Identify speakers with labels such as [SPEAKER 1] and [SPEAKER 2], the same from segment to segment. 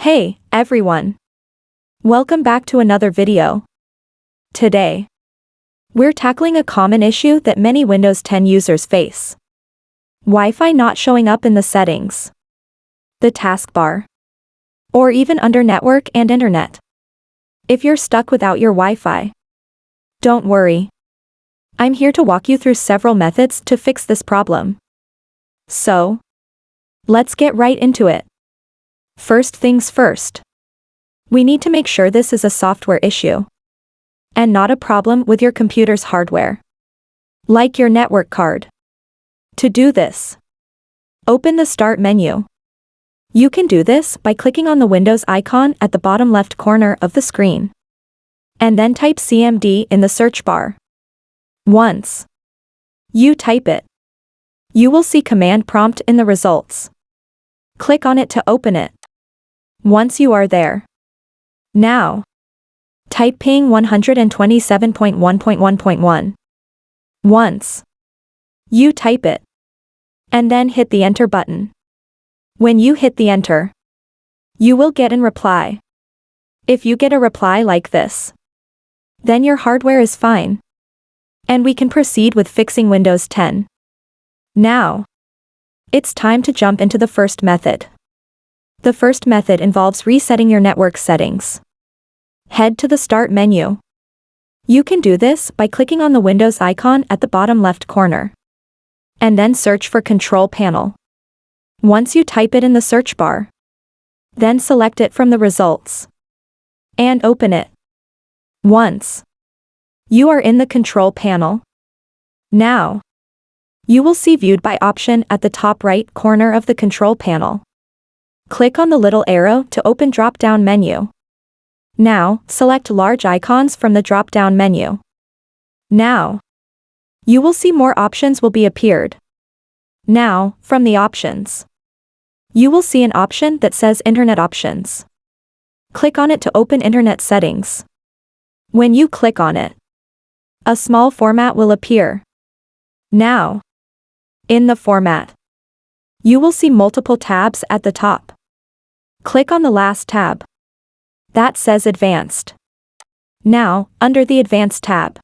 [SPEAKER 1] Hey, everyone. Welcome back to another video. Today, we're tackling a common issue that many Windows 10 users face. Wi-Fi not showing up in the settings, the taskbar, or even under Network and Internet. If you're stuck without your Wi-Fi, don't worry. I'm here to walk you through several methods to fix this problem. So, let's get right into it. First things first. We need to make sure this is a software issue and not a problem with your computer's hardware, like your network card. To do this, open the Start menu. You can do this by clicking on the Windows icon at the bottom left corner of the screen, and then type CMD in the search bar. Once you type it, you will see command prompt in the results. Click on it to open it. Once you are there, now type ping 127.1.1.1. Once you type it, and then hit the enter button. When you hit the enter, you will get a reply. If you get a reply like this, then your hardware is fine, and we can proceed with fixing Windows 10. Now, it's time to jump into the first method. The first method involves resetting your network settings. Head to the Start menu. You can do this by clicking on the Windows icon at the bottom left corner, and then search for Control Panel. Once you type it in the search bar, then select it from the results, and open it. Once you are in the Control Panel, now you will see Viewed by option at the top right corner of the Control Panel. Click on the little arrow to open drop-down menu. Now, select large icons from the drop-down menu. Now, you will see more options will be appeared. Now, from the options, you will see an option that says Internet Options. Click on it to open Internet Settings. When you click on it, a small format will appear. Now, in the format, you will see multiple tabs at the top. Click on the last tab that says Advanced. Now, under the Advanced tab,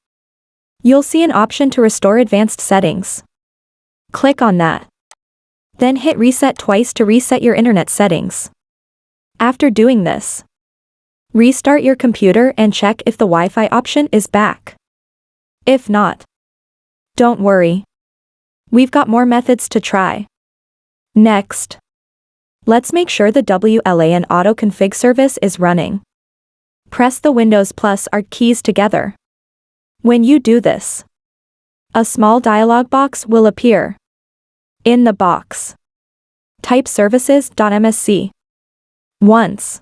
[SPEAKER 1] you'll see an option to restore advanced settings. Click on that. Then hit Reset twice to reset your internet settings. After doing this, restart your computer and check if the Wi-Fi option is back. If not, don't worry. We've got more methods to try. Next, let's make sure the WLAN auto config service is running. Press the Windows plus Alt keys together. When you do this, a small dialog box will appear. In the box, type services.msc. Once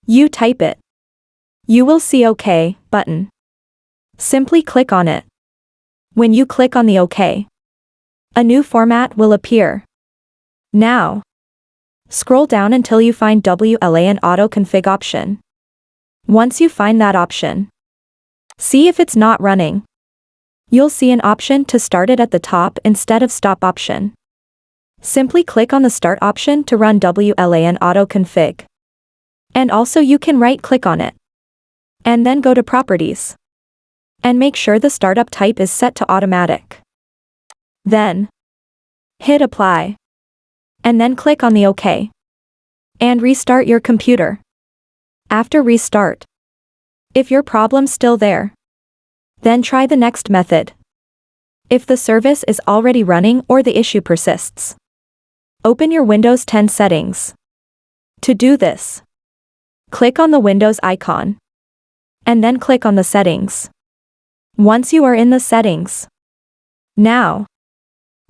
[SPEAKER 1] you type it, you will see OK button. Simply click on it. When you click on the OK, a new format will appear. Now, scroll down until you find WLAN Auto Config option. Once you find that option, see if it's not running. You'll see an option to start it at the top instead of Stop option. Simply click on the Start option to run WLAN Auto Config. And also you can right-click on it, and then go to Properties, and make sure the startup type is set to Automatic. Then, hit Apply, and then click on the OK, and restart your computer. After restart, if your problem's still there, then try the next method. If the service is already running or the issue persists, open your Windows 10 settings. To do this, click on the Windows icon, and then click on the settings. Once you are in the settings, now,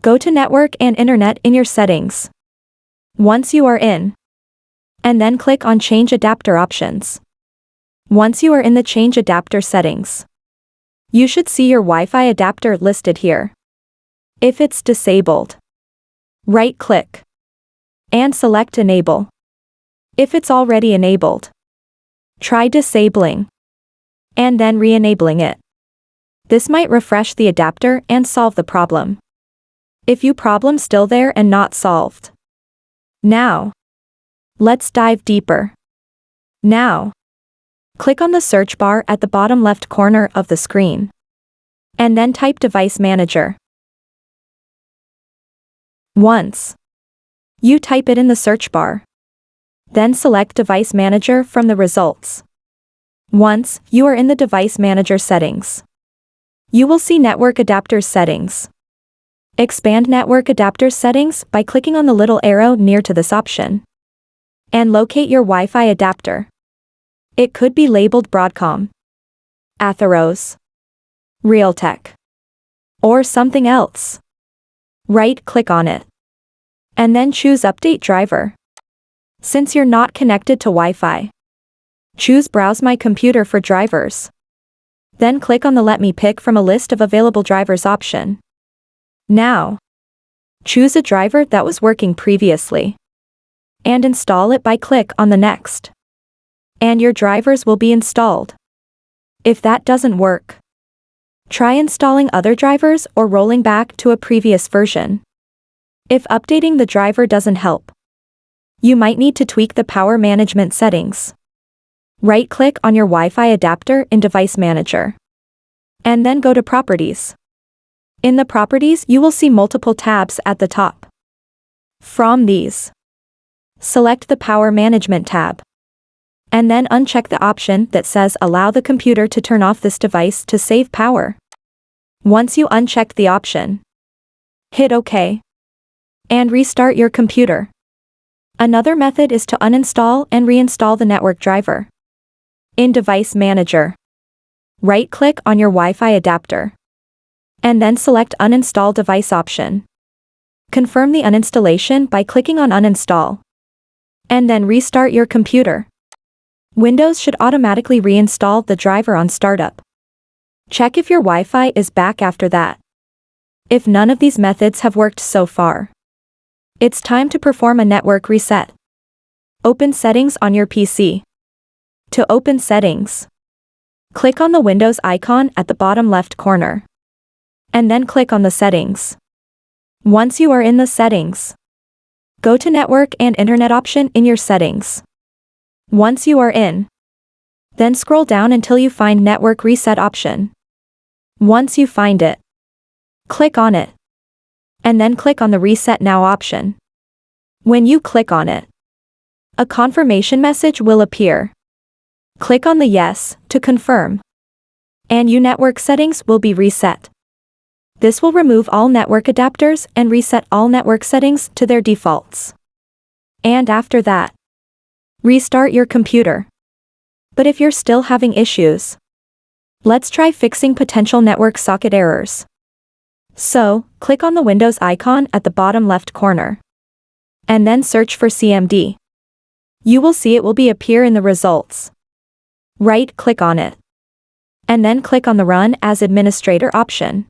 [SPEAKER 1] go to Network and Internet in your settings. Once you are in, and then click on Change Adapter options. Once you are in the Change Adapter settings, you should see your Wi-Fi adapter listed here. If it's disabled, right-click, and select Enable. If it's already enabled, try disabling, and then re-enabling it. This might refresh the adapter and solve the problem. If your problem's still there and not solved, now, let's dive deeper. Now, click on the search bar at the bottom left corner of the screen. And then type Device Manager. Once you type it in the search bar, then select Device Manager from the results. Once you are in the Device Manager settings, you will see Network Adapters settings. Expand Network Adapters settings by clicking on the little arrow near to this option. And locate your Wi-Fi adapter. It could be labeled Broadcom, Atheros, Realtek, or something else. Right-click on it. And then choose Update Driver. Since you're not connected to Wi-Fi, choose Browse My Computer for drivers. Then click on the Let Me Pick from a list of available drivers option. Now, choose a driver that was working previously and install it by click on the Next. And your drivers will be installed. If that doesn't work, try installing other drivers or rolling back to a previous version. If updating the driver doesn't help, you might need to tweak the power management settings. Right-click on your Wi-Fi adapter in Device Manager. And then go to Properties. In the Properties, you will see multiple tabs at the top. From these, select the Power Management tab. And then uncheck the option that says Allow the computer to turn off this device to save power. Once you uncheck the option, hit OK. And restart your computer. Another method is to uninstall and reinstall the network driver. In Device Manager, right-click on your Wi-Fi adapter. And then select Uninstall Device option. Confirm the uninstallation by clicking on Uninstall. And then restart your computer. Windows should automatically reinstall the driver on startup. Check if your Wi-Fi is back after that. If none of these methods have worked so far, it's time to perform a network reset. Open Settings on your PC. To open Settings, click on the Windows icon at the bottom left corner. And then click on the Settings. Once you are in the Settings, go to Network and Internet option in your settings. Once you are in, then scroll down until you find Network Reset option. Once you find it, click on it. And then click on the Reset Now option. When you click on it, a confirmation message will appear. Click on the Yes to confirm. And your network settings will be reset. This will remove all network adapters and reset all network settings to their defaults. And after that, restart your computer. But if you're still having issues, let's try fixing potential network socket errors. So, click on the Windows icon at the bottom left corner. And then search for CMD. You will see it will appear in the results. Right-click on it. And then click on the Run as Administrator option.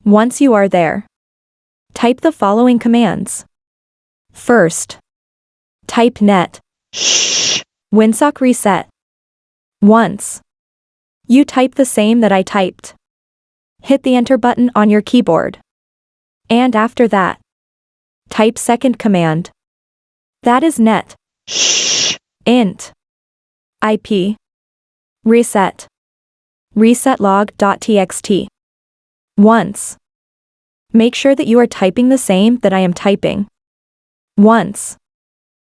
[SPEAKER 1] Once you are there, type the following commands. First, type net winsock reset. Once you type the same that I typed, hit the Enter button on your keyboard. And after that, type second command. That is net int IP reset resetlog.txt. Once, make sure that you are typing the same that I am typing. Once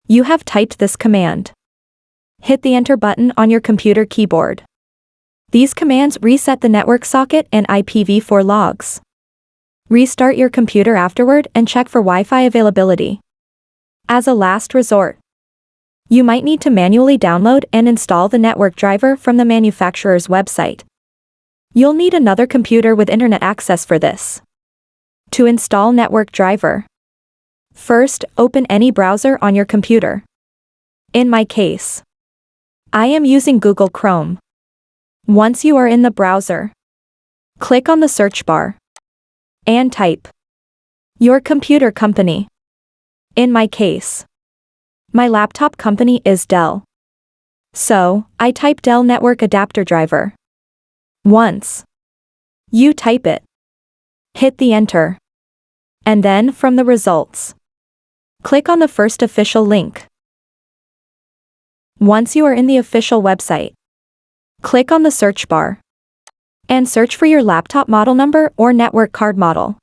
[SPEAKER 1] you have typed this command, hit the Enter button on your computer keyboard. These commands reset the network socket and IPv4 logs. Restart your computer afterward and check for Wi-Fi availability. As a last resort, you might need to manually download and install the network driver from the manufacturer's website. You'll need another computer with internet access for this. To install network driver, first open any browser on your computer. In my case, I am using Google Chrome. Once you are in the browser, click on the search bar and type your computer company. In my case, my laptop company is Dell. So, I type Dell Network Adapter Driver. Once you type it, hit the Enter. And then from the results, click on the first official link. Once you are in the official website, click on the search bar and search for your laptop model number or network card model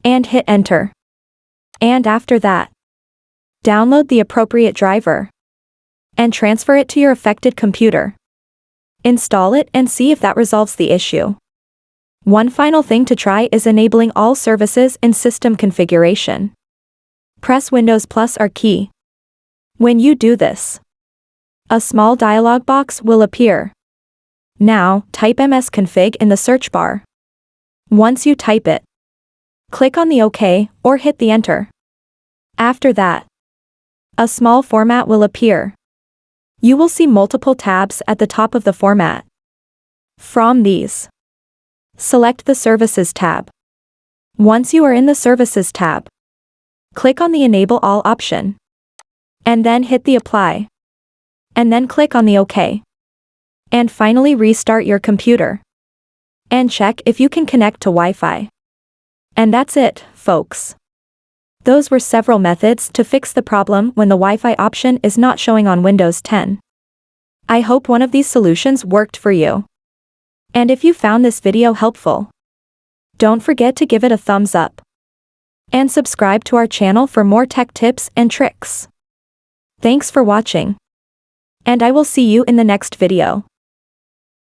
[SPEAKER 1] and hit enter. And after that, download the appropriate driver and transfer it to your affected computer. Install it and see if that resolves the issue. One final thing to try is enabling all services in system configuration. Press Windows plus R key. When you do this, a small dialog box will appear. Now, type msconfig in the search bar. Once you type it, click on the OK or hit the enter. After that, a small format will appear. You will see multiple tabs at the top of the format. From these, select the Services tab. Once you are in the Services tab, click on the Enable All option, and then hit the Apply, and then click on the OK. And finally restart your computer, and check if you can connect to Wi-Fi. And that's it, folks. Those were several methods to fix the problem when the Wi-Fi option is not showing on Windows 10. I hope one of these solutions worked for you. And if you found this video helpful, don't forget to give it a thumbs up and subscribe to our channel for more tech tips and tricks. Thanks for watching, and I will see you in the next video.